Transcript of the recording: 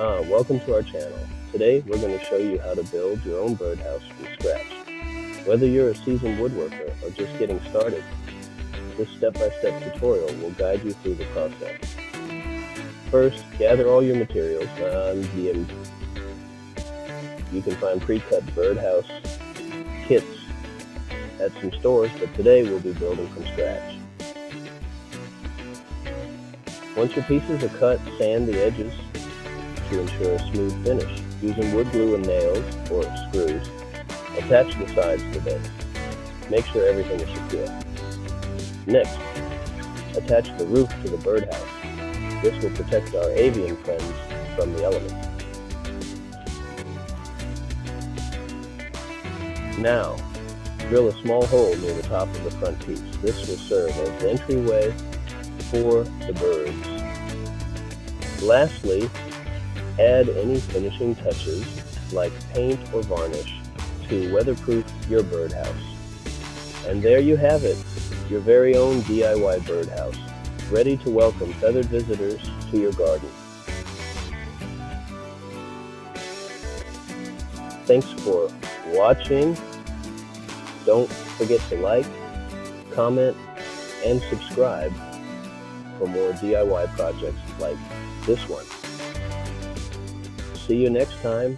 Welcome to our channel. Today we're going to show you how to build your own birdhouse from scratch. Whether you're a seasoned woodworker or just getting started, this step-by-step tutorial will guide you through the process. First, gather all your materials. You can find pre-cut birdhouse kits at some stores, but today we'll be building from scratch. Once your pieces are cut, sand the edges to ensure a smooth finish. Using wood glue and nails or screws, attach the sides to the base. Make sure everything is secure. Next, attach the roof to the birdhouse. This will protect our avian friends from the elements. Now, drill a small hole near the top of the front piece. This will serve as the entryway for the birds. Lastly, add any finishing touches like paint or varnish to weatherproof your birdhouse. And there you have it, your very own DIY birdhouse, ready to welcome feathered visitors to your garden. Thanks for watching. Don't forget to like, comment, and subscribe for more DIY projects like this one. See you next time.